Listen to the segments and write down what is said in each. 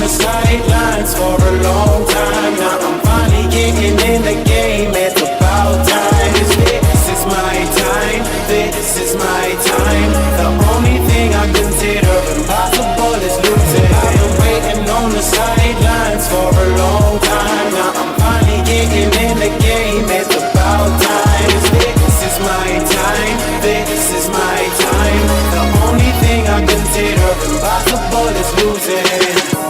the sidelines for a long time. Now I'm finally getting in the game. It's about time. This is my time. This is my time. The only thing I consider impossible is losing. I've been waiting on the sidelines for a long time. Now I'm finally getting in the game. It's about time. This is my time. This is my time. The only thing I consider impossible is losing.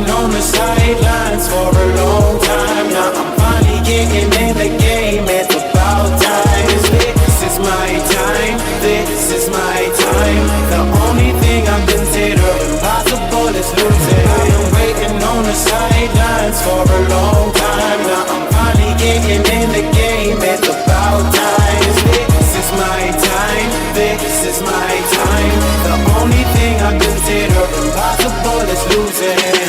On the sidelines for a long time. Now I'm finally getting in the game. It's about time. This is my time. This is my time. The only thing I consider impossible is losing. I've been waiting on the sidelines for a long time. Now I'm finally getting in the game. It's about time. This is my time. This is my time. The only thing I consider impossible is losing.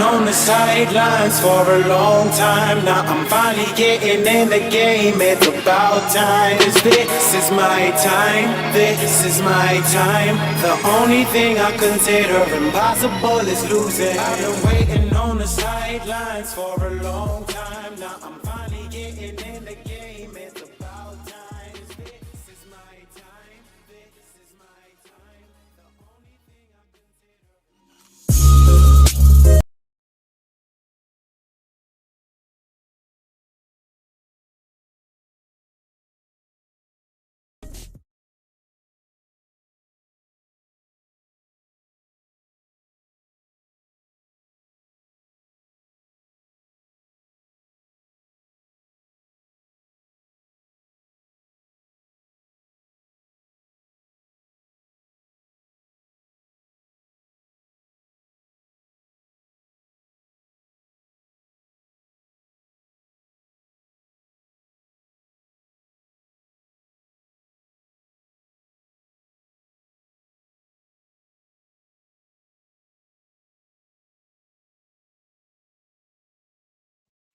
On the sidelines for a long time. Now I'm finally getting in the game. It's about time. This is my time. This is my time. The only thing I consider impossible is losing. I've been waiting on the sidelines for a long time. Now I'm finally getting in the game. It's about time. This is my time. This is my time. The only thing I consider.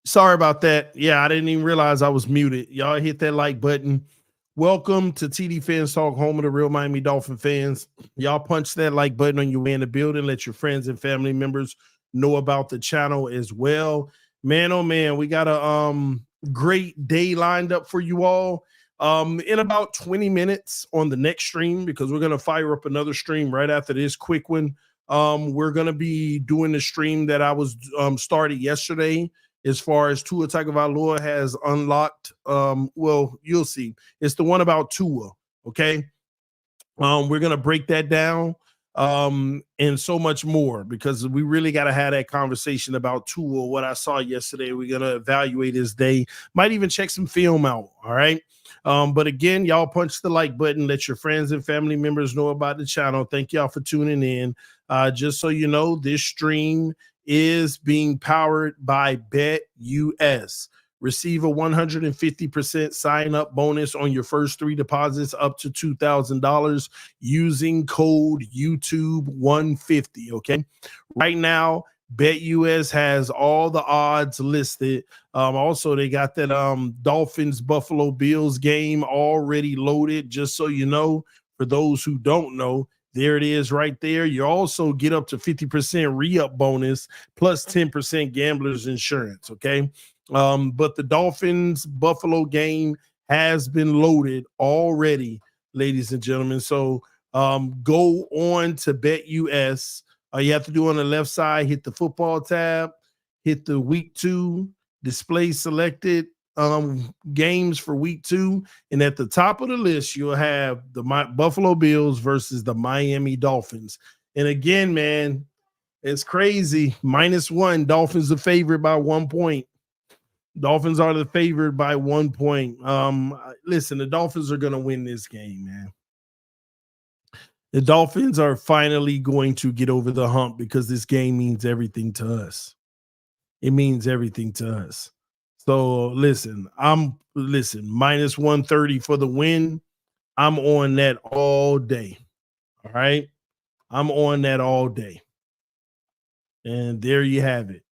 Sorry about that. Yeah, I didn't even realize I was muted. Y'all hit that like button. Welcome to tdphinstalk, home of the real Miami Dolphin fans. Y'all punch that like button on your way in the building. Let your friends and family members know about the channel as well. Man, oh man, we got a great day lined up for you all. In about 20 minutes on the next stream, because we're gonna fire up another stream right after this quick one. We're gonna be doing the stream that I was started yesterday. As far as Tua Tagovailoa has unlocked, well, you'll see. It's the one about Tua, okay? We're going to break that down and so much more, because we really got to have that conversation about Tua, what I saw yesterday. We're going to evaluate his day. Might even check some film out, all right? But again, y'all punch the like button. Let your friends and family members know about the channel. Thank y'all for tuning in. Just so you know, this stream is being powered by BetUS. Receive a 150% sign up bonus on your first 3 deposits up to $2,000 using code YouTube150. Okay. Right now, BetUS has all the odds listed. Also, they got that Dolphins Buffalo Bills game already loaded, just so you know. For those who don't know, there it is right there. You also get up to 50% re-up bonus plus 10% gambler's insurance. Okay. But the Dolphins Buffalo game has been loaded already, ladies and gentlemen. So go on to BetUS. All you have to do on the left side, hit the football tab, hit the week 2, display selected games for week 2, and at the top of the list you'll have the Buffalo Bills versus the Miami Dolphins. And again, man, it's crazy. -1. Dolphins are favored by 1 point. Dolphins are the favorite by 1 point. Listen, the Dolphins are going to win this game, man. The Dolphins are finally going to get over the hump because this game means everything to us. It means everything to us. So listen, -130 for the win. I'm on that all day. All right. I'm on that all day. And there you have it.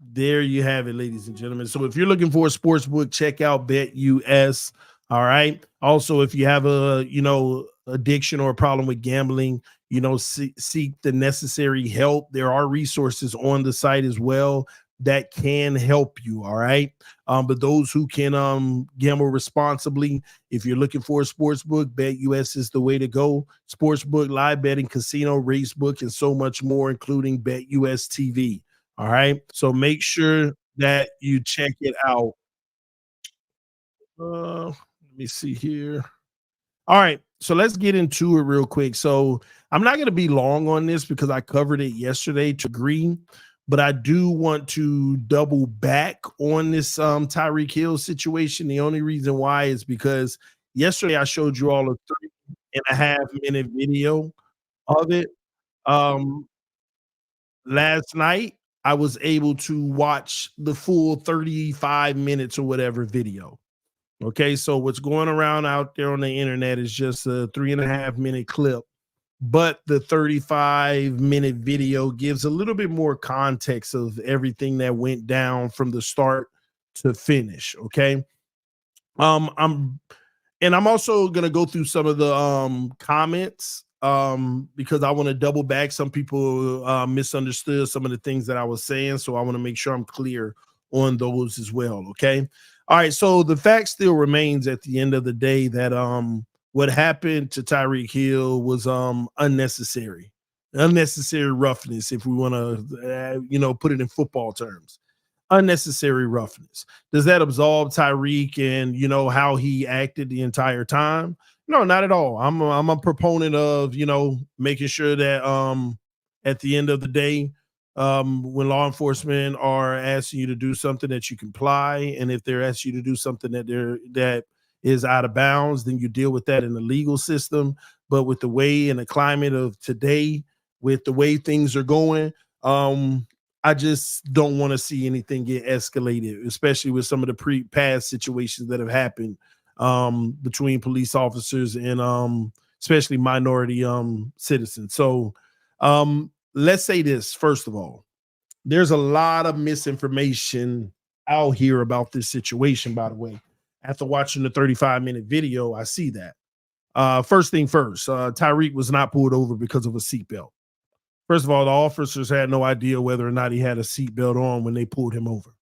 There you have it, ladies and gentlemen. So if you're looking for a sports book, check out BetUS. All right. Also, if you have a, addiction or a problem with gambling, seek the necessary help. There are resources on the site as well that can help you. All right. But those who can gamble responsibly, if you're looking for a sports book, BetUS is the way to go. Sports book, live betting, casino, race book, and so much more, including BetUS TV. All right. So make sure that you check it out. Let me see here. All right. So let's get into it real quick. So I'm not going to be long on this because I covered it yesterday to agree, but I do want to double back on this Tyreek Hill situation. The only reason why is because yesterday I showed you all a 3.5-minute video of it. Last night I was able to watch the full 35 minutes or whatever video. Okay, so what's going around out there on the internet is just a 3.5-minute clip, but the 35-minute video gives a little bit more context of everything that went down from the start to finish. Okay. I'm also gonna go through some of the comments because I want to double back. Some people misunderstood some of the things that I was saying, so I want to make sure I'm clear on those as well. Okay. All right, so the fact still remains at the end of the day that what happened to Tyreek Hill was unnecessary roughness, if we want to put it in football terms. Unnecessary roughness. Does that absolve Tyreek and how he acted the entire time? No, not at all. I'm a proponent of making sure that at the end of the day, when law enforcement are asking you to do something, that you comply, and if they're asking you to do something that is out of bounds, then you deal with that in the legal system. But with the way and the climate of today, with the way things are going, I just don't want to see anything get escalated, especially with some of the past situations that have happened between police officers and especially minority citizens. So let's say this, first of all, there's a lot of misinformation out here about this situation, by the way. After watching the 35-minute video, I see that. First thing first, Tyreek was not pulled over because of a seatbelt. First of all, the officers had no idea whether or not he had a seatbelt on when they pulled him over.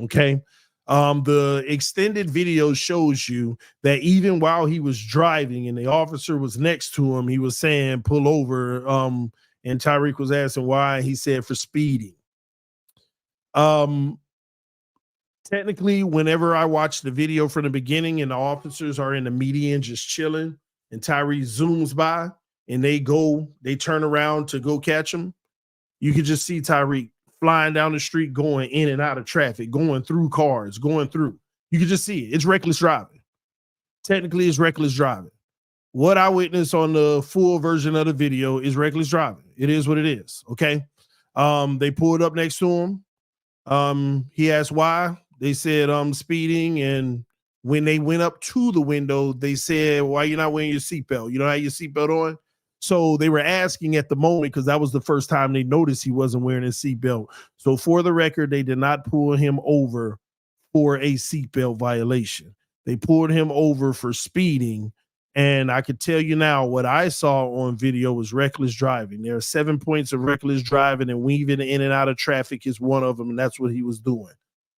Okay. The extended video shows you that even while he was driving and the officer was next to him, he was saying, pull over. And Tyreek was asking why. He said for speeding. Technically, whenever I watch the video from the beginning and the officers are in the median just chilling and Tyreek zooms by and they turn around to go catch him, you can just see Tyreek flying down the street, going in and out of traffic, going through cars, going through. You can just see it. It's reckless driving. Technically, it's reckless driving. What I witnessed on the full version of the video is reckless driving. It is what it is. Okay. They pulled up next to him. He asked why. They said speeding, and when they went up to the window, they said, why you not wearing your seatbelt? You don't have your seatbelt on? So they were asking at the moment, because that was the first time they noticed he wasn't wearing his seatbelt. So for the record, they did not pull him over for a seatbelt violation. They pulled him over for speeding. And I could tell you now, what I saw on video was reckless driving. There are 7 points of reckless driving, and weaving in and out of traffic is one of them. And that's what he was doing.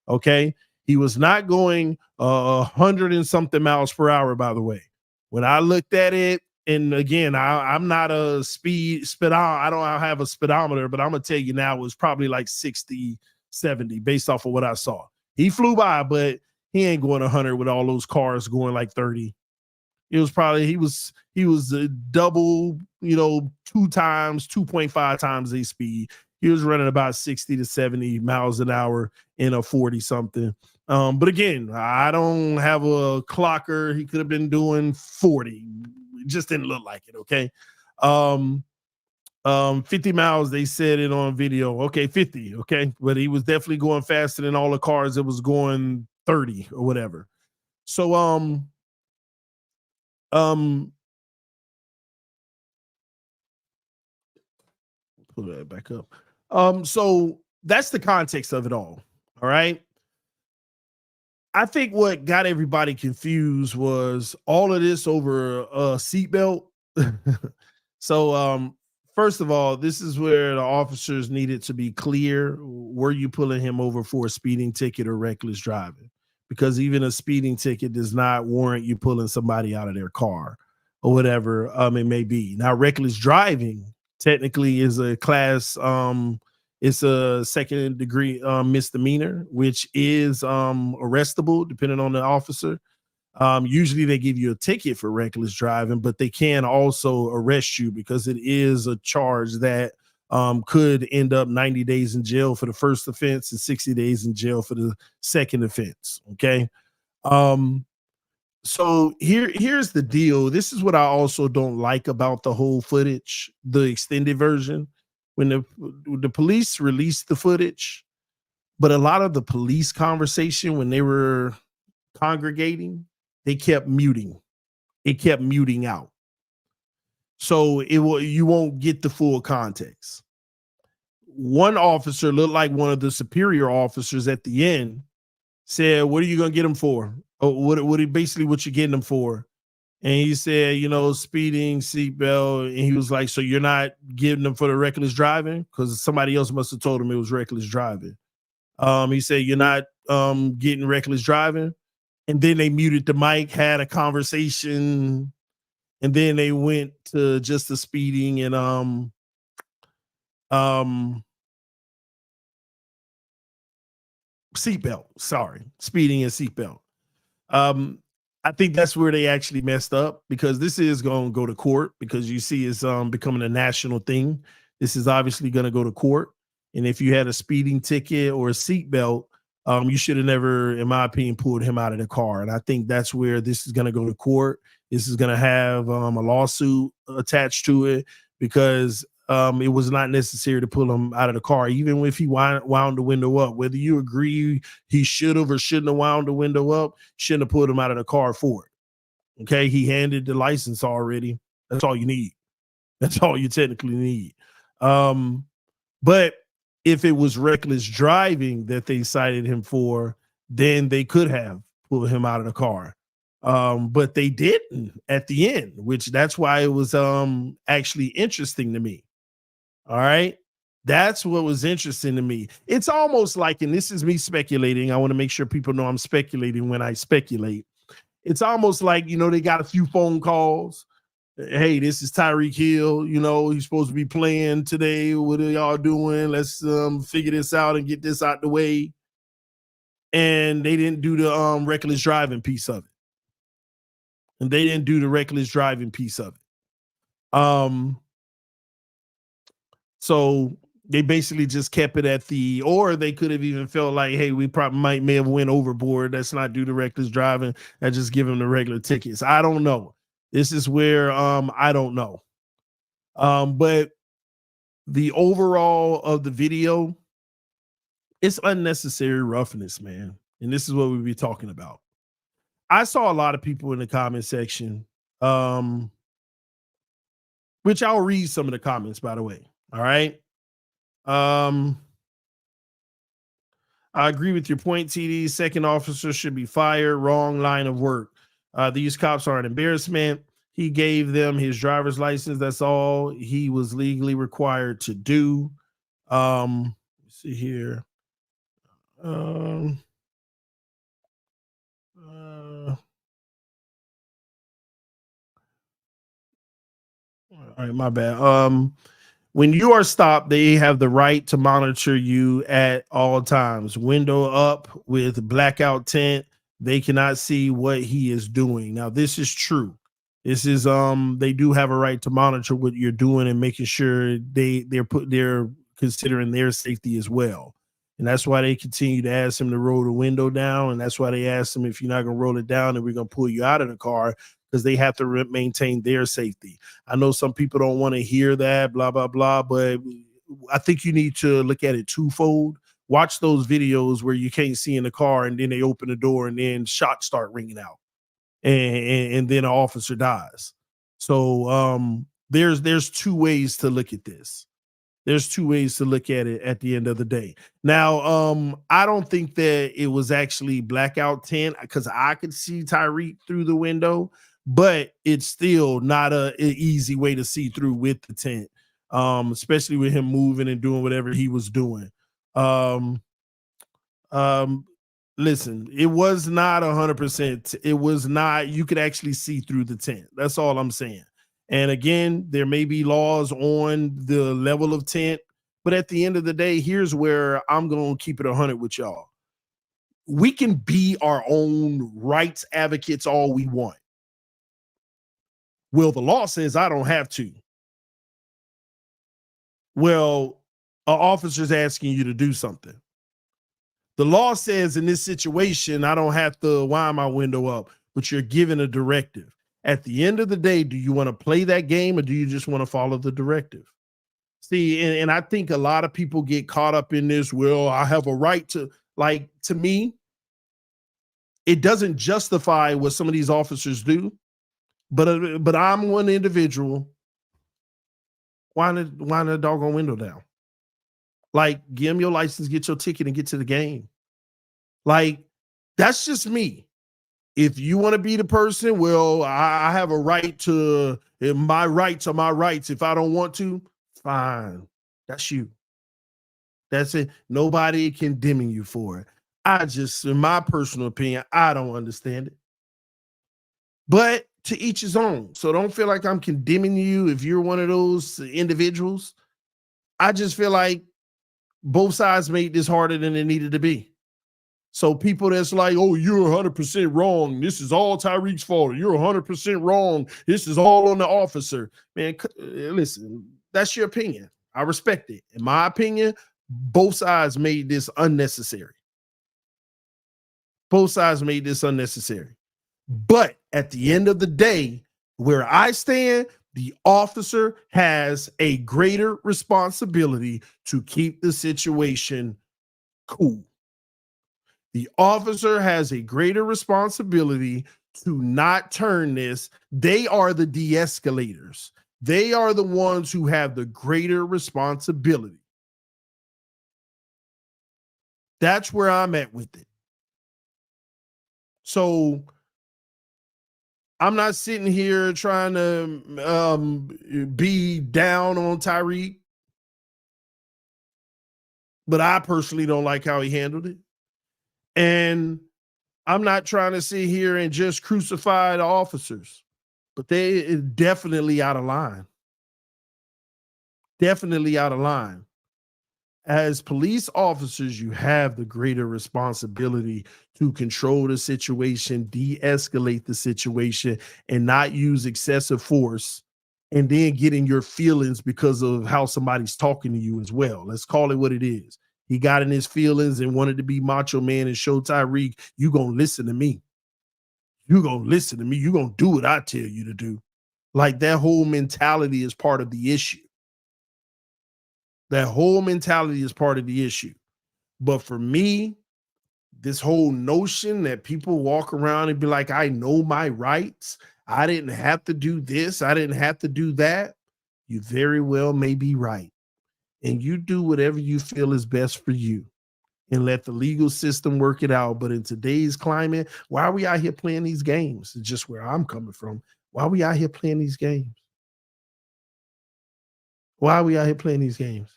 Okay. He was not going 100 and something miles per hour, by the way. When I looked at it, and again, I'm not a speedometer. I don't have a speedometer, but I'm going to tell you now, it was probably like 60, 70 based off of what I saw. He flew by, but he ain't going 100 with all those cars going like 30. It was probably, he was a double, 2.5 times the speed. He was running about 60 to 70 miles an hour in a 40 something. But again, I don't have a clocker. He could have been doing 40. It just didn't look like it. Okay. 50 miles, they said it on video. Okay, 50. Okay. But he was definitely going faster than all the cars that was going 30 or whatever. So, pull that back up. So that's the context of it all. All right. I think what got everybody confused was all of this over a seatbelt. So, first of all, this is where the officers needed to be clear. Were you pulling him over for a speeding ticket or reckless driving? Because even a speeding ticket does not warrant you pulling somebody out of their car or whatever it may be. Now, reckless driving technically is a class, it's a second degree misdemeanor, which is arrestable depending on the officer. Usually they give you a ticket for reckless driving, but they can also arrest you because it is a charge that could end up 90 days in jail for the first offense and 60 days in jail for the second offense. Okay. So here's the deal. This is what I also don't like about the whole footage, the extended version. When the police released the footage, but a lot of the police conversation when they were congregating, they kept muting. It kept muting out. So you won't get the full context. One officer looked like one of the superior officers at the end said, what are you going to get him for? Oh, what you're getting him for? And he said, speeding, seatbelt. And he was like, so you're not getting them for the reckless driving? Because somebody else must have told him it was reckless driving. He said, you're not getting reckless driving. And then they muted the mic, had a conversation, and then they went to just the speeding and seatbelt. Sorry, speeding and seatbelt. I think that's where they actually messed up, because this is going to go to court, because you see it's becoming a national thing. This is obviously going to go to court. And if you had a speeding ticket or a seatbelt, you should have never, in my opinion, pulled him out of the car. And I think that's where this is going to go to court. This is going to have a lawsuit attached to it, because it was not necessary to pull him out of the car, even if he wound the window up. Whether you agree he should have or shouldn't have wound the window up, shouldn't have pulled him out of the car for it. Okay, he handed the license already. That's all you need. That's all you technically need. But if it was reckless driving that they cited him for, then they could have pulled him out of the car. But they didn't at the end, which that's why it was actually interesting to me. All right. That's what was interesting to me. It's almost like, and this is me speculating, I want to make sure people know I'm speculating when I speculate. It's almost like, they got a few phone calls. Hey, this is Tyreek Hill. He's supposed to be playing today. What are y'all doing? Let's figure this out and get this out the way. And they didn't do the reckless driving piece of it. So they basically just kept it at or they could have even felt like, hey, we probably may have went overboard. Let's not do the reckless driving and just give them the regular tickets. I don't know. This is where I don't know. But the overall of the video, it's unnecessary roughness, man. and this is what we'll be talking about. I saw a lot of people in the comment section, which I'll read some of the comments, by the way. All right. I agree with your point, TD. Second officer should be fired. Wrong line of work. These cops are an embarrassment. He gave them his driver's license. That's all he was legally required to do. Let's see here. All right, my bad. When you are stopped, they have the right to monitor you at all times. Window up with blackout tint. They cannot see what he is doing. Now, this is true. This is they do have a right to monitor what you're doing and making sure they're considering their safety as well. And that's why they continue to ask him to roll the window down. And that's why they ask him, if you're not going to roll it down, then we're going to pull you out of the car, because they have to maintain their safety. I know some people don't want to hear that, blah, blah, blah, but I think you need to look at it twofold. Watch those videos where you can't see in the car and then they open the door and then shots start ringing out and then an officer dies. So there's two ways to look at this. There's two ways to look at it at the end of the day. Now, I don't think that it was actually blackout tint, because I could see Tyreek through the window, but it's still not an easy way to see through with the tint, especially with him moving and doing whatever he was doing. Listen, it was not 100%. It was not, you could actually see through the tint. That's all I'm saying. And again, there may be laws on the level of tint, but at the end of the day, here's where I'm going to keep it 100 with y'all. We can be our own rights advocates all we want. Well, the law says I don't have to. Well, an officer's asking you to do something. The law says in this situation, I don't have to wind my window up, but you're given a directive. At the end of the day, do you want to play that game, or do you just want to follow the directive? See, and I think a lot of people get caught up in this. Well, I have a right to, like, to me, it doesn't justify what some of these officers do. But I'm one individual. Wind the doggone window down. Like, give them your license, get your ticket, and get to the game. Like, that's just me. If you want to be the person, well, I have a right to, my rights are my rights. If I don't want to, fine. That's you. That's it. Nobody condemning you for it. I just, in my personal opinion, I don't understand it. But to each his own. So don't feel like I'm condemning you if you're one of those individuals. I just feel like both sides made this harder than it needed to be. So people that's like, oh, you're 100% wrong. This is all Tyreek's fault. You're 100% wrong. This is all on the officer. Man, listen, that's your opinion. I respect it. In my opinion, both sides made this unnecessary. Both sides made this unnecessary. But at the end of the day, where I stand, the officer has a greater responsibility to keep the situation cool. The officer has a greater responsibility to not turn this. They are the de-escalators. They are the ones who have the greater responsibility. That's where I'm at with it. So I'm not sitting here trying to be down on Tyreek, but I personally don't like how he handled it. And I'm not trying to sit here and just crucify the officers, but they are definitely out of line. Definitely out of line. As police officers, you have the greater responsibility to control the situation, de-escalate the situation, and not use excessive force, and then get in your feelings because of how somebody's talking to you as well. Let's call it what it is. He got in his feelings and wanted to be macho man and show Tyreek, you gonna listen to me. You gonna listen to me. You gonna do what I tell you to do. Like, that whole mentality is part of the issue. That whole mentality is part of the issue. But for me, this whole notion that people walk around and be like, I know my rights. I didn't have to do this. I didn't have to do that. You very well may be right. And you do whatever you feel is best for you and let the legal system work it out. But in today's climate, why are we out here playing these games? It's just where I'm coming from. Why are we out here playing these games? Why are we out here playing these games?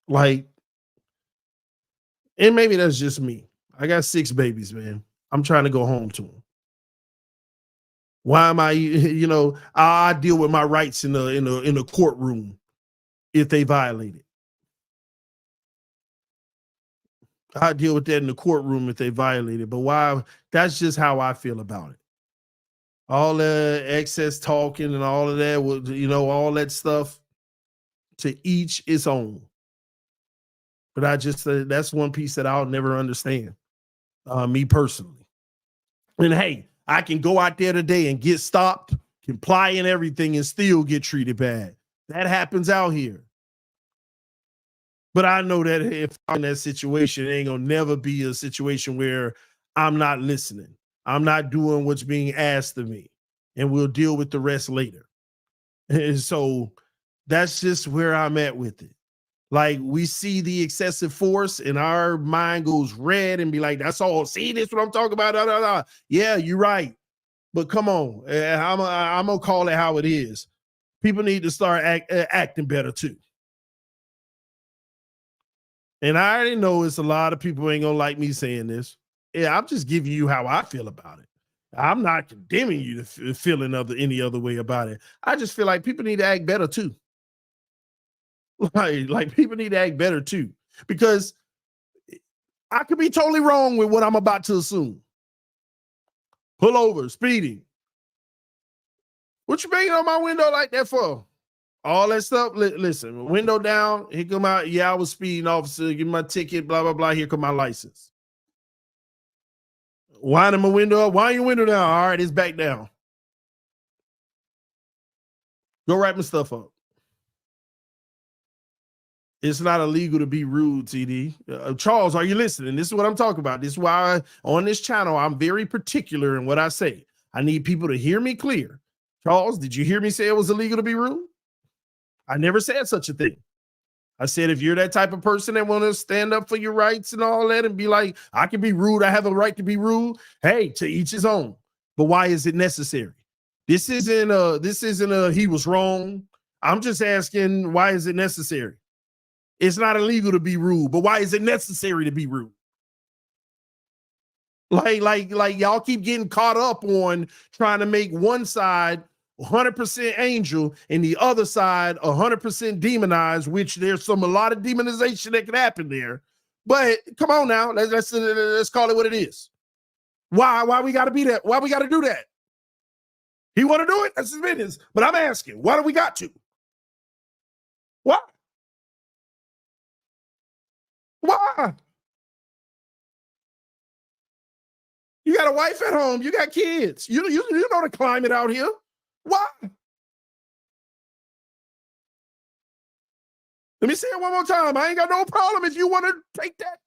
Like, and maybe that's just me. I got 6 babies, man. I'm trying to go home to them. Why am I, I deal with my rights in the courtroom if they violate it. I deal with that in the courtroom if they violate it. But why? That's just how I feel about it. All the excess talking and all of that, all that stuff, to each its own. But I just, that's one piece that I'll never understand, me personally. And hey, I can go out there today and get stopped, comply and everything, and still get treated bad. That happens out here. But I know that if I'm in that situation, it ain't gonna never be a situation where I'm not listening. I'm not doing what's being asked of me, and we'll deal with the rest later. And so that's just where I'm at with it. Like, we see the excessive force and our mind goes red and be like, that's all. See, this is what I'm talking about. Da, da, da. Yeah, you're right. But come on, I'm going to call it how it is. People need to start acting better too. And I already know it's a lot of people ain't going to like me saying this. Yeah, I'm just giving you how I feel about it. I'm not condemning you to feel any other way about it. I just feel like people need to act better too. Like people need to act better too, because I could be totally wrong with what I'm about to assume. Pull over, speeding. What you banging on my window like that for? All that stuff. Listen, window down. Here come my, I was speeding, officer. Give me my ticket, blah, blah, blah. Here come my license. Winding my window up. Wind your window down. All right, it's back down. Go write my stuff up. It's not illegal to be rude, TD. Charles, are you listening? This is what I'm talking about. This is why on this channel, I'm very particular in what I say. I need people to hear me clear. Charles, did you hear me say it was illegal to be rude? I never said such a thing. I said, if you're that type of person that want to stand up for your rights and all that and be like, I can be rude, I have a right to be rude. Hey, to each his own. But why is it necessary? This isn't a he was wrong. I'm just asking, why is it necessary? It's not illegal to be rude, but why is it necessary to be rude? Like y'all keep getting caught up on trying to make one side 100% angel and the other side 100% demonized, which there's a lot of demonization that can happen there. But come on now, let's call it what it is. Why we got to be that? Why we got to do that? He want to do it? That's his business. But I'm asking, why do we got to? Why? Why? You got a wife at home. You got kids. You know the climate out here. Why? Let me say it one more time. I ain't got no problem if you want to take that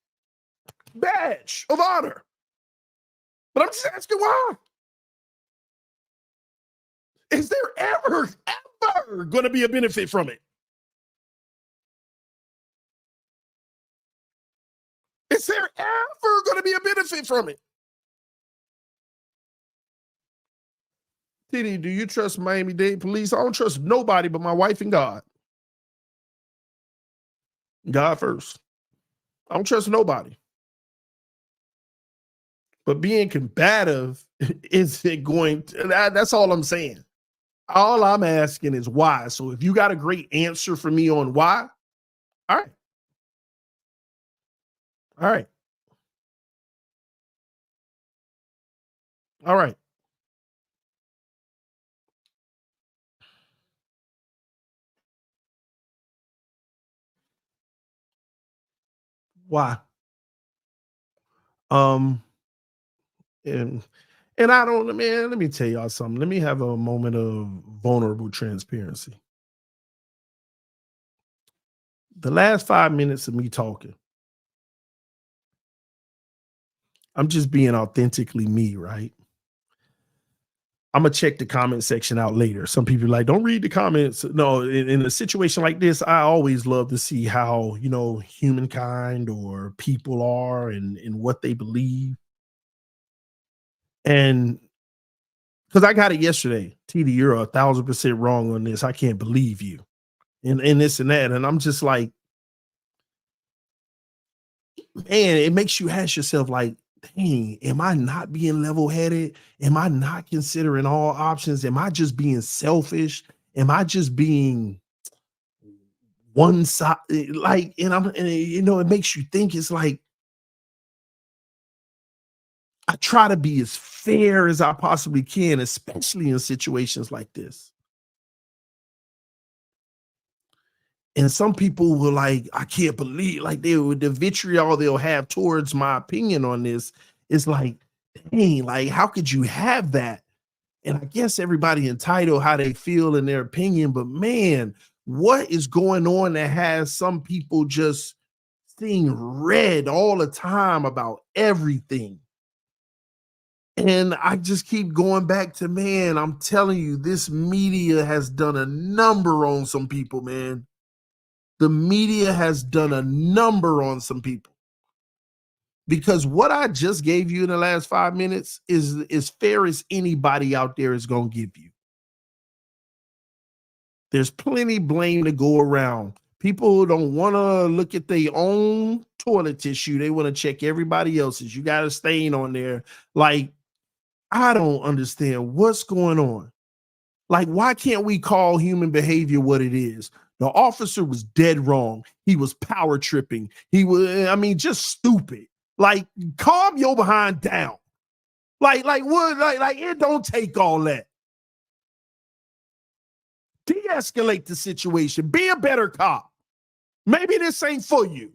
badge of honor. But I'm just asking why. Is there ever going to be a benefit from it? Is there ever going to be a benefit from it? TD, do you trust Miami-Dade police? I don't trust nobody but my wife and God. God first. I don't trust nobody. But being combative isn't going to, that's all I'm saying. All I'm asking is why. So if you got a great answer for me on why, all right. All right. All right. Why? And I don't, man, let me tell y'all something. Let me have a moment of vulnerable transparency. The last 5 minutes of me talking, I'm just being authentically me, right? I'm gonna check the comment section out later. Some people are like, don't read the comments. No, in a situation like this, I always love to see how, humankind or people are and what they believe. And because I got it yesterday, TD, you're 1,000% wrong on this. I can't believe you. And this and that. And I'm just like, man, it makes you ask yourself, like, dang, am I not being level-headed? Am I not considering all options? Am I just being selfish? Am I just being one side? Like, it makes you think. It's like, I try to be as fair as I possibly can, especially in situations like this. And some people will like, I can't believe, like, the vitriol they'll have towards my opinion on this is like, dang, like, how could you have that? And I guess everybody entitled how they feel in their opinion, but man, what is going on that has some people just seeing red all the time about everything? And I just keep going back to, man, I'm telling you, this media has done a number on some people, man. The media has done a number on some people, because what I just gave you in the last 5 minutes is as fair as anybody out there is going to give you. There's plenty blame to go around. People don't want to look at their own toilet tissue. They want to check everybody else's. You got a stain on there. Like, I don't understand what's going on. Like, why can't we call human behavior what it is? The officer was dead wrong. He was power tripping. He was, just stupid. Like, calm your behind down. Like what? Like it don't take all that. De-escalate the situation. Be a better cop. Maybe this ain't for you.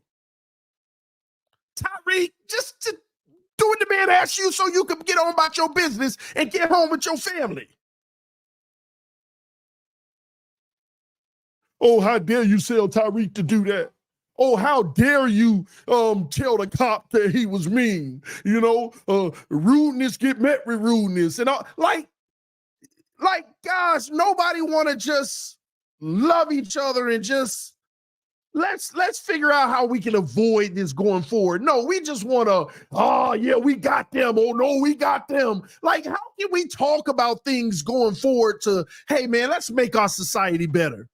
Tyreek, just do what the man asked you so you can get on about your business and get home with your family. Oh, how dare you tell Tyreek to do that? Oh, how dare you tell the cop that he was mean? Rudeness get met with rudeness. And all, like, gosh, nobody want to just love each other and just let's figure out how we can avoid this going forward. No, we just want to, oh yeah, we got them. Oh no, we got them. Like, how can we talk about things going forward to, hey man, let's make our society better?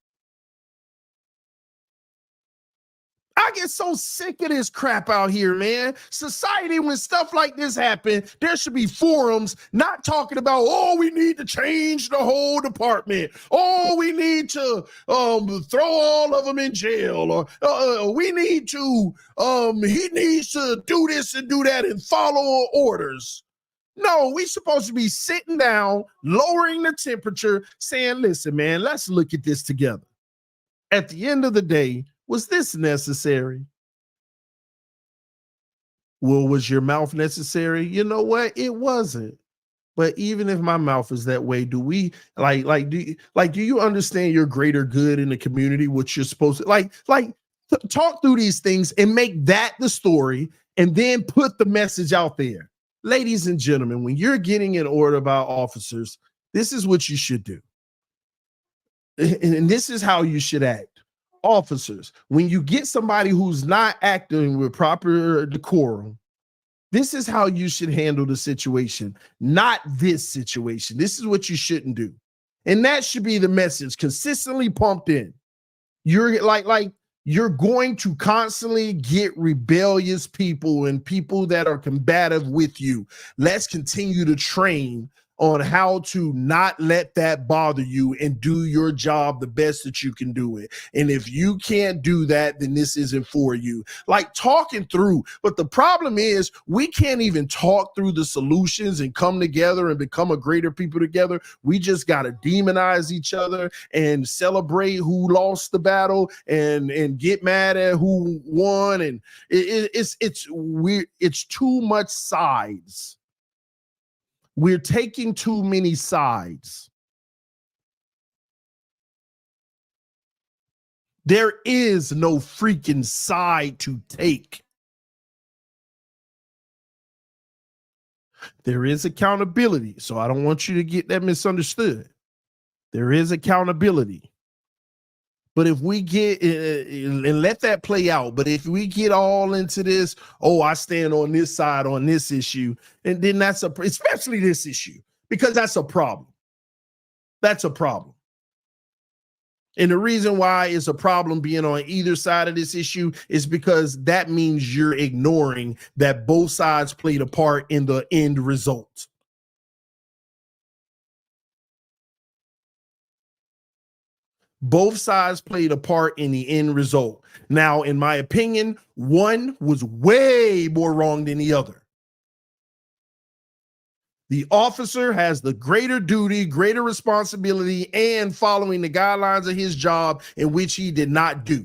I get so sick of this crap out here, man. Society, when stuff like this happen, there should be forums not talking about, oh, we need to change the whole department. Oh, we need to throw all of them in jail. Or we need to, he needs to do this and do that and follow orders. No, we supposed to be sitting down, lowering the temperature, saying, listen, man, let's look at this together. At the end of the day, was this necessary? Well, was your mouth necessary? You know what? It wasn't. But even if my mouth is that way, do we do you understand your greater good in the community? What you're supposed to talk through these things and make that the story, and then put the message out there. Ladies and gentlemen, when you're getting an order about officers, this is what you should do. And this is how you should act. Officers, when you get somebody who's not acting with proper decorum, this is how you should handle the situation, not this situation. This is what you shouldn't do. And that should be the message consistently pumped in. You're you're going to constantly get rebellious people and people that are combative with you. Let's continue to train on how to not let that bother you and do your job the best that you can do it. And if you can't do that, then this isn't for you. Like, talking through. But the problem is we can't even talk through the solutions and come together and become a greater people together. We just got to demonize each other and celebrate who lost the battle and get mad at who won. And it's weird. It's too much sides. We're taking too many sides. There is no freaking side to take. There is accountability. So I don't want you to get that misunderstood. There is accountability. But if we get and let that play out, but if we get all into this, oh, I stand on this side on this issue, and then that's especially this issue, because that's a problem. That's a problem. And the reason why it's a problem being on either side of this issue is because that means you're ignoring that both sides played a part in the end result. Both sides played a part in the end result. Now, in my opinion, one was way more wrong than the other. The officer has the greater duty, greater responsibility, and following the guidelines of his job, in which he did not do.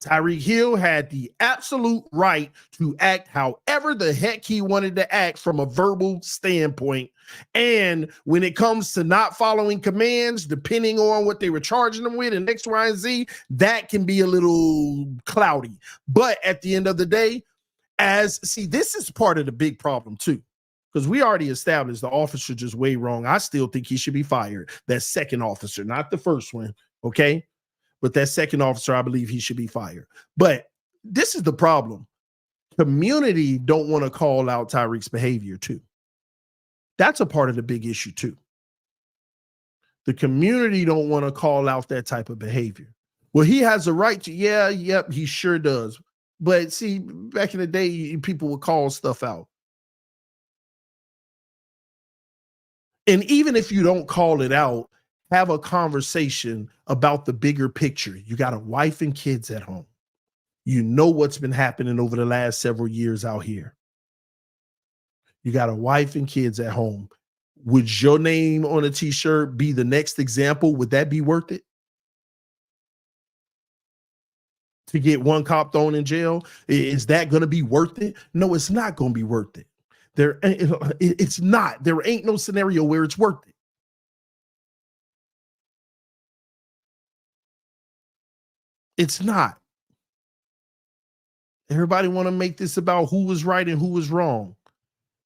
Tyreek Hill had the absolute right to act however the heck he wanted to act from a verbal standpoint. And when it comes to not following commands, depending on what they were charging them with and X, Y, and Z, that can be a little cloudy. But at the end of the day, this is part of the big problem too. Because we already established the officer just way wrong. I still think he should be fired. That second officer, not the first one, okay? But that second officer, I believe he should be fired. But this is the problem. Community don't want to call out Tyreek's behavior too. That's a part of the big issue too. The community don't want to call out that type of behavior. Well, he has a right to, yep, he sure does. But see, back in the day, people would call stuff out. And even if you don't call it out, have a conversation about the bigger picture. You got a wife and kids at home. You know what's been happening over the last several years out here. You got a wife and kids at home. Would your name on a t-shirt be the next example? Would that be worth it? To get one cop thrown in jail? Is that going to be worth it? No, it's not going to be worth it. It's not. There ain't no scenario where it's worth it. It's not. Everybody want to make this about who was right and who was wrong.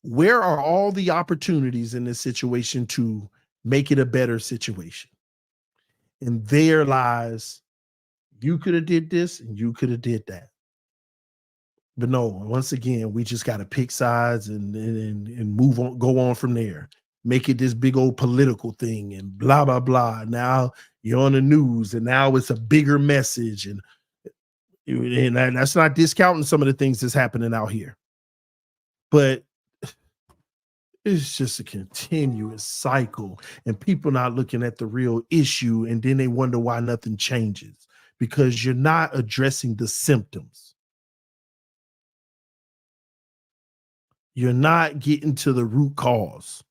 Where are all the opportunities in this situation to make it a better situation? And there lies, you could have did this and you could have did that. But no, once again, we just got to pick sides and move on, go on from there. Make it this big old political thing and blah, blah, blah. Now you're on the news and now it's a bigger message. And that's not discounting some of the things that's happening out here. But it's just a continuous cycle and people not looking at the real issue. And then they wonder why nothing changes, because you're not addressing the symptoms. You're not getting to the root cause.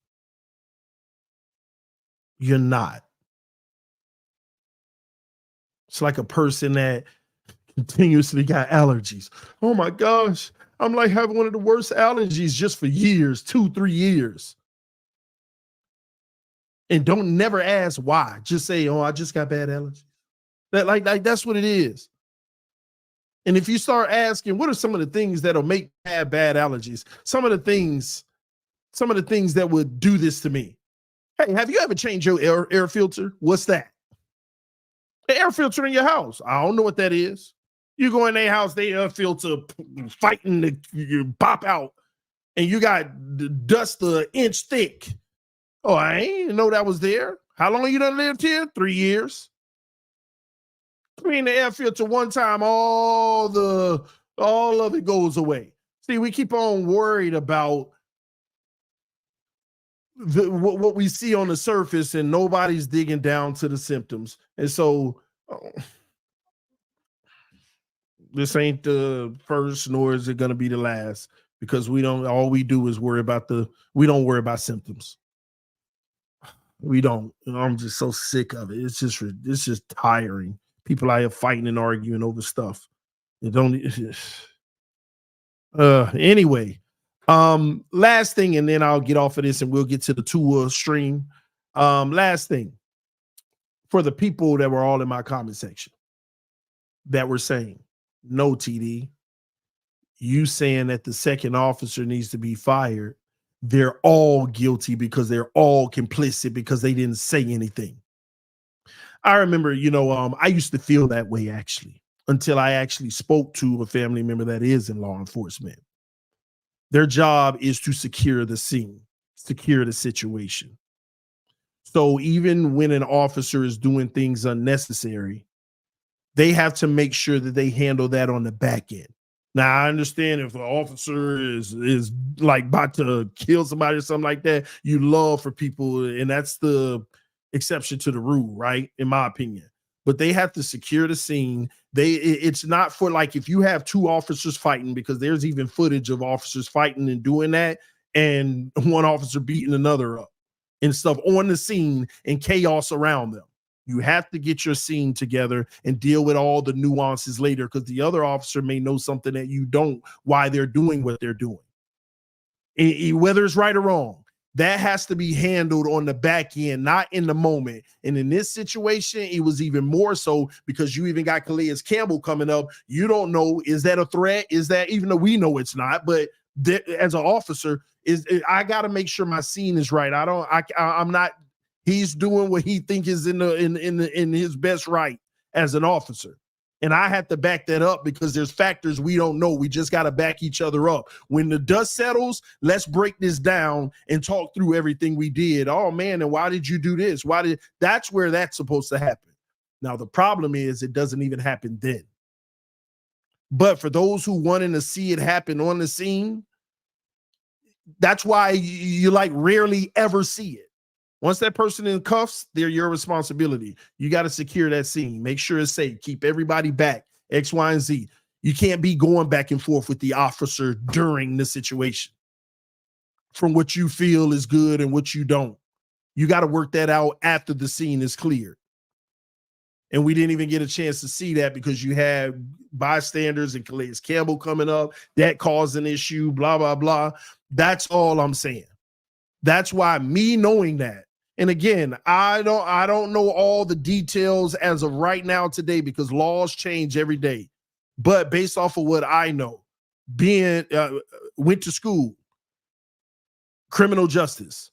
You're not. It's like a person that continuously got allergies. Oh my gosh, I'm like having one of the worst allergies just for years, 2-3 years. And don't never ask why. Just say, oh, I just got bad allergies. That's what it is. And if you start asking, what are some of the things that'll make bad allergies? Some of the things that would do this to me. Hey, have you ever changed your air filter? What's that? The air filter in your house. I don't know what that is. You go in their house, their air filter fighting to pop out, and you got the dust an inch thick. Oh, I ain't know that was there. How long you done lived here? 3 years. Clean the air filter one time, all of it goes away. See, we keep on worried about what we see on the surface, and nobody's digging down to the symptoms. And so this ain't the first, nor is it going to be the last, because we don't worry about symptoms. We don't. I'm just so sick of it. It's just tiring. People out here fighting and arguing over stuff. Anyway, last thing, and then I'll get off of this and we'll get to the tour stream. Last thing, for the people that were all in my comment section that were saying, no, TD, You saying that the second officer needs to be fired, they're all guilty because they're all complicit because they didn't say anything. I remember, I used to feel that way actually until I actually spoke to a family member that is in law enforcement. Their job is to secure the scene, secure the situation. So even when an officer is doing things unnecessary, they have to make sure that they handle that on the back end. Now I understand if an officer is like about to kill somebody or something like that, you love for people, and that's the exception to the rule, right? In my opinion. But they have to secure the scene. It's not for like if you have two officers fighting, because there's even footage of officers fighting and doing that, and one officer beating another up and stuff on the scene and chaos around them. You have to get your scene together and deal with all the nuances later because the other officer may know something that you don't, why they're doing what they're doing. Whether it's right or wrong, that has to be handled on the back end, not in the moment. And in this situation, it was even more so because you even got Calais Campbell coming up. You don't know, is that a threat? Is that, even though we know it's not, but as an officer, I got to make sure my scene is right. I'm not. He's doing what he thinks is in his best right as an officer. And I have to back that up because there's factors we don't know. We just got to back each other up. When the dust settles, let's break this down and talk through everything we did. Oh man, and why did you do this? That's where that's supposed to happen. Now the problem is it doesn't even happen then. But for those who wanting to see it happen on the scene, that's why you like rarely ever see it. Once that person in cuffs, they're your responsibility. You got to secure that scene. Make sure it's safe. Keep everybody back. X, Y, and Z. You can't be going back and forth with the officer during the situation from what you feel is good and what you don't. You got to work that out after the scene is cleared. And we didn't even get a chance to see that because you had bystanders and Calais Campbell coming up. That caused an issue, blah, blah, blah. That's all I'm saying. That's why me knowing that, and again, I don't know all the details as of right now today because laws change every day. But based off of what I know, went to school, criminal justice,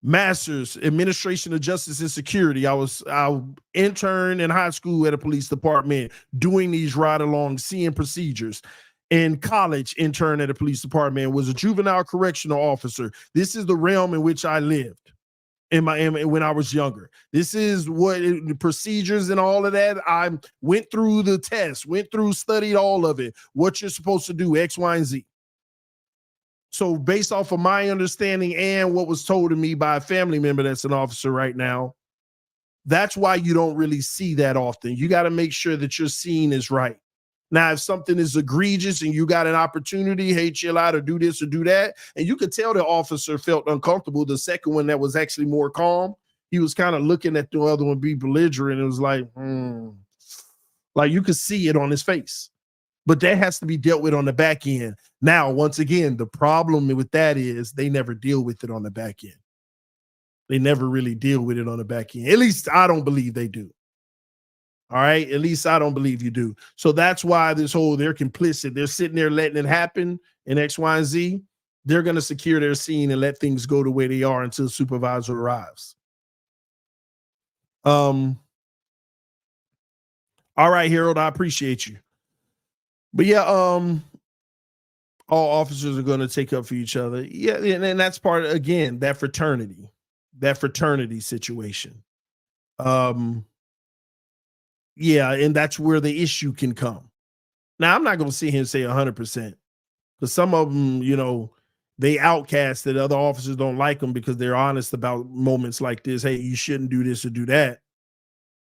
master's administration of justice and security. I interned in high school at a police department doing these ride along, seeing procedures. In college, intern at a police department, was a juvenile correctional officer. This is the realm in which I lived when I was younger. This is what the procedures and all of that. I went through the test, studied all of it, what you're supposed to do, X, Y, and Z. So based off of my understanding and what was told to me by a family member that's an officer right now, that's why you don't really see that often. You got to make sure that your scene is right. Now, if something is egregious and you got an opportunity, hey, chill out or do this or do that, and you could tell the officer felt uncomfortable. The second one that was actually more calm, he was kind of looking at the other one be belligerent. It was like you could see it on his face. But that has to be dealt with on the back end. Now, once again, the problem with that is they never deal with it on the back end. They never really deal with it on the back end. At least I don't believe they do. All right. At least I don't believe you do. So that's why they're complicit. They're sitting there letting it happen in X, Y, and Z. They're going to secure their scene and let things go the way they are until the supervisor arrives. All right, Harold, I appreciate you. But yeah, all officers are going to take up for each other. Yeah, and that's part of, again, that fraternity situation. Yeah, and that's where the issue can come. Now, I'm not going to sit here and say 100% because some of them, they outcast that other officers don't like them because they're honest about moments like this. Hey, you shouldn't do this or do that.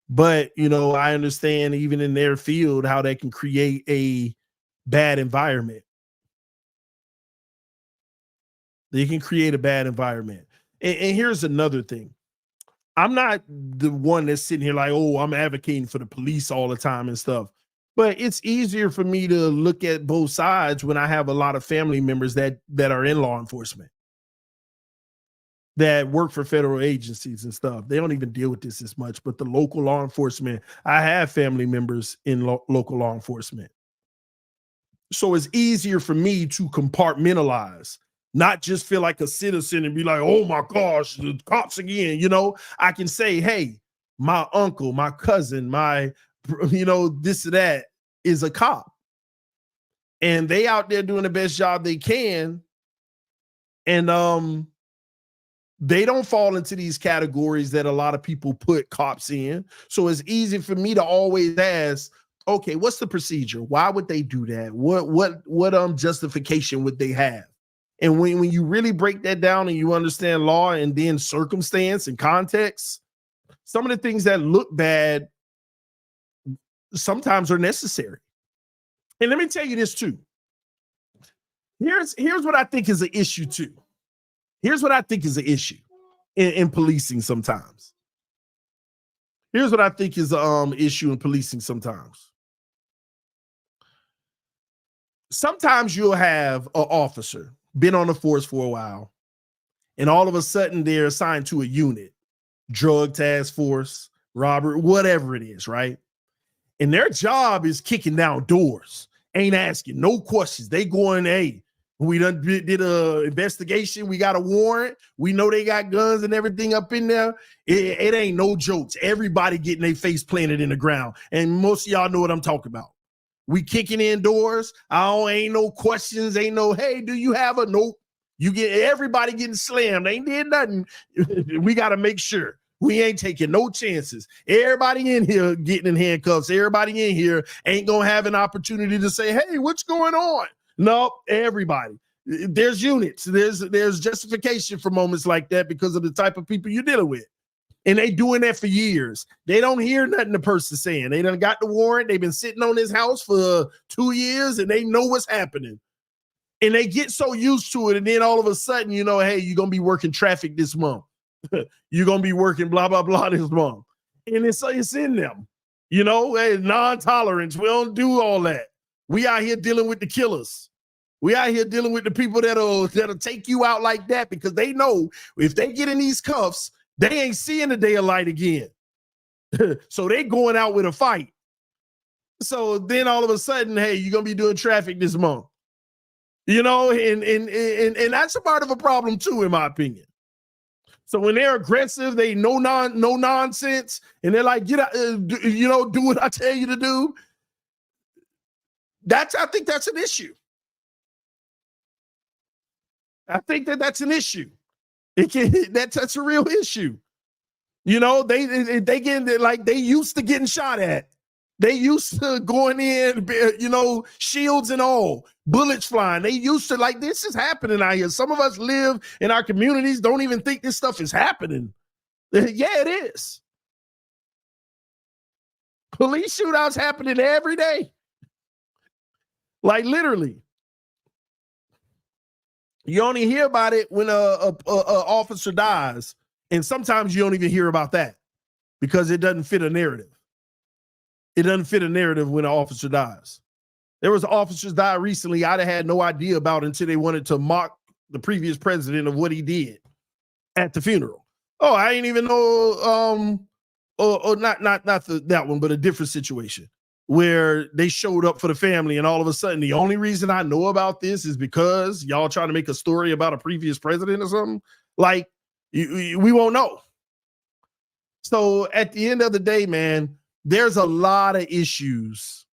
But, I understand even in their field how they can create a bad environment. They can create a bad environment. And here's another thing. I'm not the one that's sitting here like, oh, I'm advocating for the police all the time and stuff. But it's easier for me to look at both sides when I have a lot of family members that are in law enforcement, that work for federal agencies and stuff. They don't even deal with this as much. But the local law enforcement, I have family members in local law enforcement. So it's easier for me to compartmentalize, not just feel like a citizen and be like, oh my gosh, the cops again. I can say, hey, my uncle, my cousin, this or that is a cop. And they out there doing the best job they can. And they don't fall into these categories that a lot of people put cops in. So it's easy for me to always ask, okay, what's the procedure? Why would they do that? What justification would they have? And when you really break that down and you understand law and then circumstance and context, some of the things that look bad sometimes are necessary. And let me tell you this too. Here's what I think is an issue too. Here's what I think is an issue in policing sometimes. Here's what I think is an issue in policing sometimes. Sometimes you'll have an officer, been on the force for a while, and all of a sudden they're assigned to a unit, drug task force, robbery, whatever it is, right? And their job is kicking down doors, ain't asking no questions. They going, hey, we done did a investigation. We got a warrant. We know they got guns and everything up in there. It ain't no jokes. Everybody getting their face planted in the ground. And most of y'all know what I'm talking about. We kicking in doors. Ain't no questions. Ain't no, hey, do you have a nope? You get everybody getting slammed. Ain't did nothing. We got to make sure. We ain't taking no chances. Everybody in here getting in handcuffs. Everybody in here ain't going to have an opportunity to say, hey, what's going on? No, everybody. There's units. There's justification for moments like that because of the type of people you're dealing with. And they doing that for years. They don't hear nothing the person saying. They done got the warrant. They've been sitting on this house for 2 years and they know what's happening. And they get so used to it. And then all of a sudden, hey, you're going to be working traffic this month. You're going to be working blah, blah, blah this month. And it's in them, hey, non-tolerance. We don't do all that. We out here dealing with the killers. We out here dealing with the people that'll take you out like that because they know if they get in these cuffs, they ain't seeing the day of light again. So they going out with a fight. So then all of a sudden, hey, you're going to be doing traffic this month. And that's a part of a problem too, in my opinion. So when they're aggressive, they no nonsense, and they're like, get out, do what I tell you to do. I think that's an issue. I think that's an issue. That's a real issue. They get like they used to getting shot at. They used to going in, shields and all, bullets flying. They used to this is happening out here. Some of us live in our communities, don't even think this stuff is happening. Yeah, it is. Police shootouts happening every day. Like literally. You only hear about it when a officer dies. And sometimes you don't even hear about that because it doesn't fit a narrative. It doesn't fit a narrative when an officer dies. There was officers died recently I'd have had no idea about until they wanted to mock the previous president of what he did at the funeral. Oh, I didn't even know, not that one, but a different situation where they showed up for the family and all of a sudden the only reason I know about this is because y'all trying to make a story about a previous president or something. Like, we won't know. So at the end of the day, man, there's a lot of issues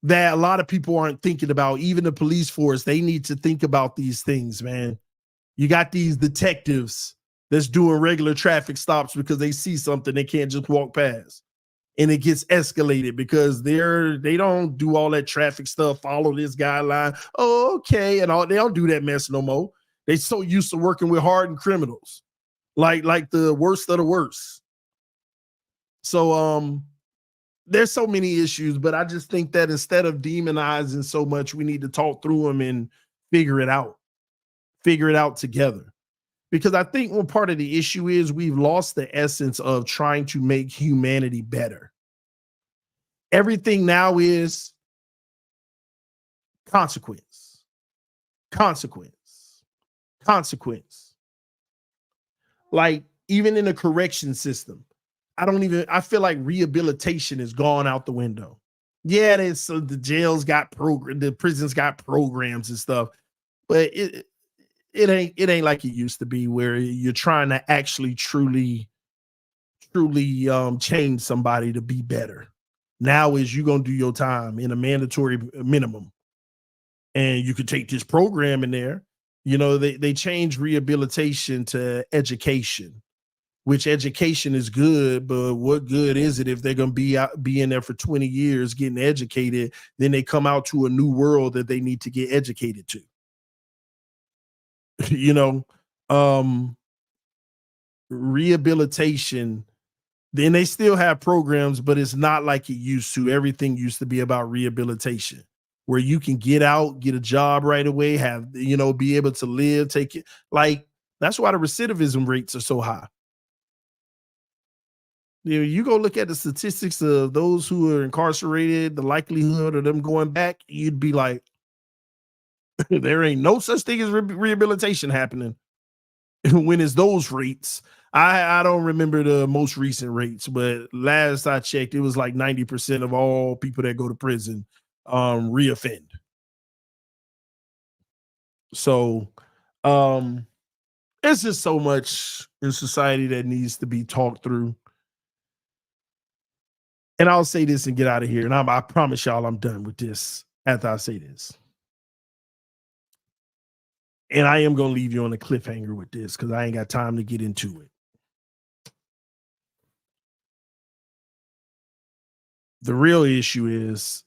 that a lot of people aren't thinking about. Even the police force, they need to think about these things, man. You got these detectives that's doing regular traffic stops because they see something they can't just walk past. And it gets escalated because they don't do all that traffic stuff, follow this guideline. Oh, okay. And they don't do that mess no more. They so used to working with hardened criminals, like the worst of the worst. So there's so many issues, but I just think that instead of demonizing so much, we need to talk through them and figure it out together. Because I think one part of the issue is we've lost the essence of trying to make humanity better. Everything now is consequence. Like even in the correction system, I feel like rehabilitation has gone out the window. Yeah, the jails got the prisons got programs and stuff, but it ain't like it used to be where you're trying to actually truly change somebody to be better. Now is you gonna do your time in a mandatory minimum, and you could take this program in there. You know, they changed rehabilitation to education, which education is good, but what good is it if they're gonna be in there for 20 years getting educated, then they come out to a new world that they need to get educated to. you know, um, rehabilitation, then they still have programs, but it's not like it used to. Everything used to be about rehabilitation, where you can get out, get a job right away, be able to live, take it. Like, that's why the recidivism rates are so high. You go look at the statistics of those who are incarcerated, the likelihood of them going back, you'd be like, there ain't no such thing as rehabilitation happening when it's those rates. I don't remember the most recent rates, but last I checked, it was like 90% of all people that go to prison reoffend. So it's just so much in society that needs to be talked through. And I'll say this and get out of here. And I promise y'all I'm done with this after I say this. And I am going to leave you on a cliffhanger with this because I ain't got time to get into it. The real issue is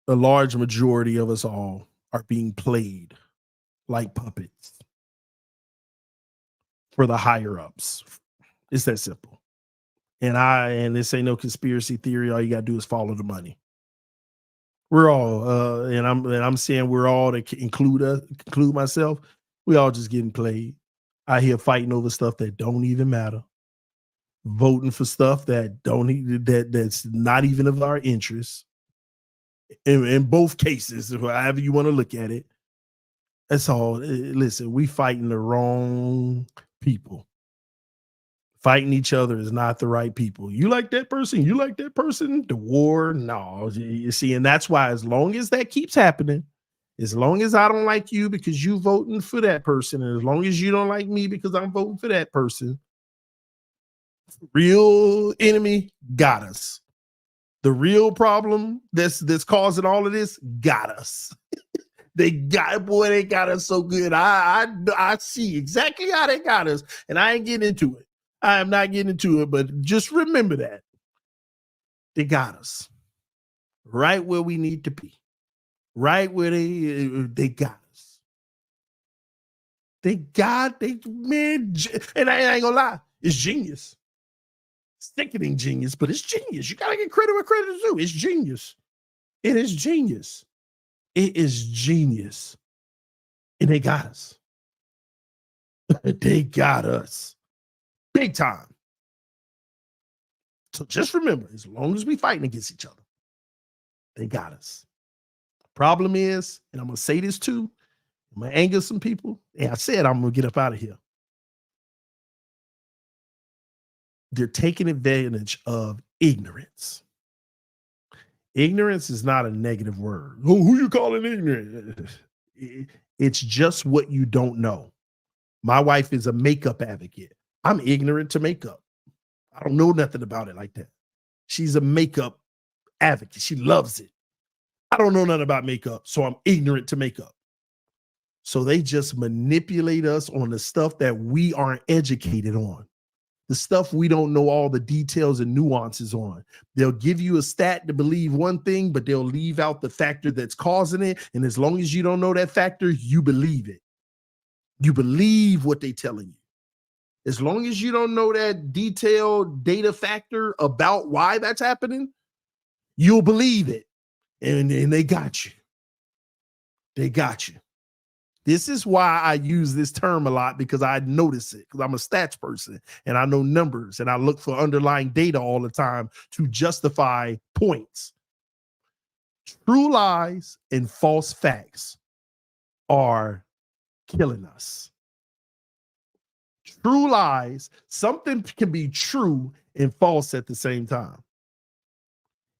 a large majority of us all are being played like puppets for the higher ups. It's that simple. And this ain't no conspiracy theory. All you got to do is follow the money. We're all, and I'm saying we're all, to include myself. We all just getting played. I hear fighting over stuff that don't even matter, voting for stuff that's not even of our interest. In both cases, however you want to look at it, that's all. Listen, we fighting the wrong people. Fighting each other is not the right people. You like that person? You like that person? The war? No. You see, and that's why as long as that keeps happening, as long as I don't like you because you voting for that person, and as long as you don't like me because I'm voting for that person, real enemy got us. The real problem that's causing all of this got us. They got us so good. I see exactly how they got us, and I ain't getting into it. I am not getting into it, but just remember that they got us right where we need to be, right where they got us. Man, and I ain't gonna lie, it's genius, sickening genius, but it's genius. You gotta get credit where credit is due. It's genius. It is genius. It is genius, and they got us. They got us. Big time. So just remember, as long as we fighting against each other, they got us. Problem is, and I'm going to say this too, I'm going to anger some people. And I said I'm going to get up out of here. They're taking advantage of ignorance. Ignorance is not a negative word. Who you calling ignorant? It's just what you don't know. My wife is a makeup advocate. I'm ignorant to makeup. I don't know nothing about it like that. She's a makeup advocate. She loves it. I don't know nothing about makeup, so I'm ignorant to makeup. So they just manipulate us on the stuff that we aren't educated on, the stuff we don't know all the details and nuances on. They'll give you a stat to believe one thing, but they'll leave out the factor that's causing it. And as long as you don't know that factor, you believe it. You believe what they're telling you. As long as you don't know that detailed data factor about why that's happening, you'll believe it. And they got you. They got you. This is why I use this term a lot, because I notice it, because I'm a stats person and I know numbers and I look for underlying data all the time to justify points. True lies and false facts are killing us. True lies, something can be true and false at the same time.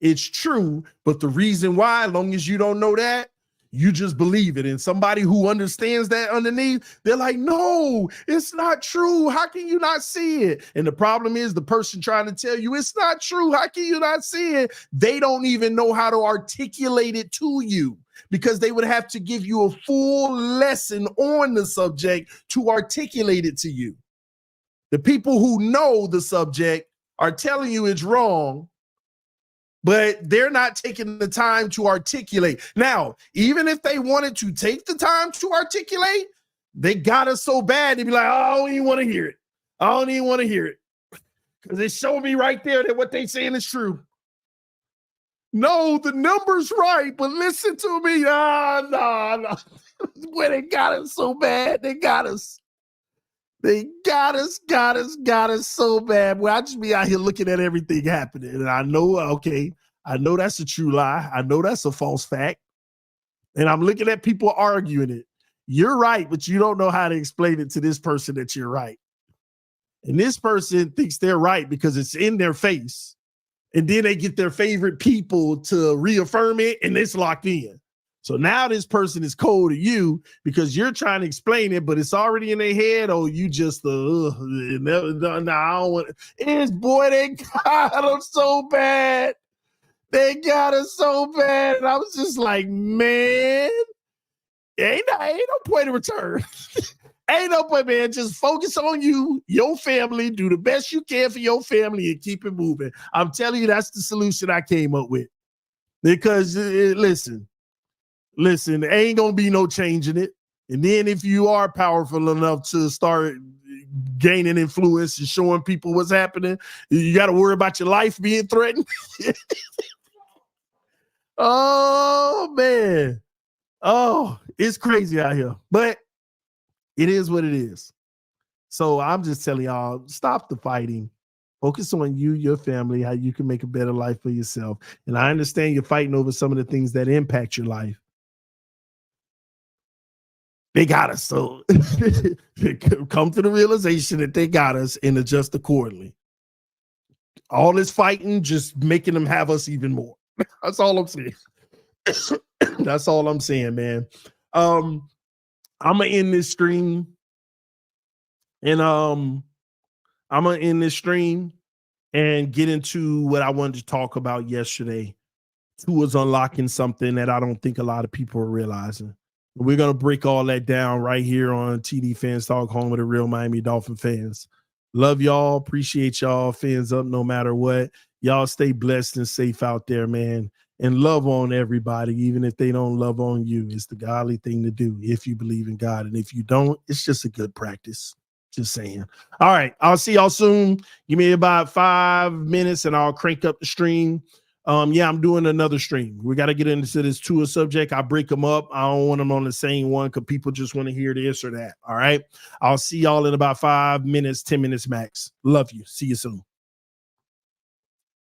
It's true, but the reason why, as long as you don't know that, you just believe it. And somebody who understands that underneath, they're like, no, it's not true. How can you not see it? And the problem is the person trying to tell you it's not true. How can you not see it? They don't even know how to articulate it to you, because they would have to give you a full lesson on the subject to articulate it to you. The people who know the subject are telling you it's wrong, but they're not taking the time to articulate. Now, even if they wanted to take the time to articulate, they got us so bad, they'd be like, oh, I don't even want to hear it. I don't even want to hear it. Because it showed me right there that what they saying is true. No, the number's right, but listen to me. No. Boy, they got us so bad. They got us. They got us so bad. Well, I just be out here looking at everything happening. And I know, okay, I know that's a true lie. I know that's a false fact. And I'm looking at people arguing it. You're right, but you don't know how to explain it to this person that you're right. And this person thinks they're right because it's in their face. And then they get their favorite people to reaffirm it, and it's locked in. So now this person is cold to you because you're trying to explain it, but it's already in their head. Oh, you just, I don't want it. Boy, they got them so bad. They got us so bad. And I was just like, man, ain't no point of return. Ain't no point, man. Just focus on you, your family, do the best you can for your family and keep it moving. I'm telling you, that's the solution I came up with. Because listen, ain't gonna be no changing it. And then if you are powerful enough to start gaining influence and showing people what's happening, you got to worry about your life being threatened. Oh, man. Oh, it's crazy out here. But it is what it is. So I'm just telling y'all, stop the fighting. Focus on you, your family, how you can make a better life for yourself. And I understand you're fighting over some of the things that impact your life. They got us. So come to the realization that they got us and adjust accordingly. All this fighting, just making them have us even more. That's all I'm saying. That's all I'm saying, man. I'm gonna end this stream. And I'm gonna end this stream and get into what I wanted to talk about yesterday. Tua's unlocking something that I don't think a lot of people are realizing. We're going to break all that down right here on TD Fans Talk, home of the real Miami Dolphin fans. Love y'all. Appreciate y'all. Fans up no matter what. Y'all stay blessed and safe out there, man. And love on everybody, even if they don't love on you. It's the godly thing to do if you believe in God. And if you don't, it's just a good practice. Just saying. All right. I'll see y'all soon. Give me about 5 minutes and I'll crank up the stream. Yeah, I'm doing another stream. We got to get into this Tua subject. I break them up. I don't want them on the same one because people just want to hear this or that. All right. I'll see y'all in about 5 minutes, 10 minutes max. Love you. See you soon.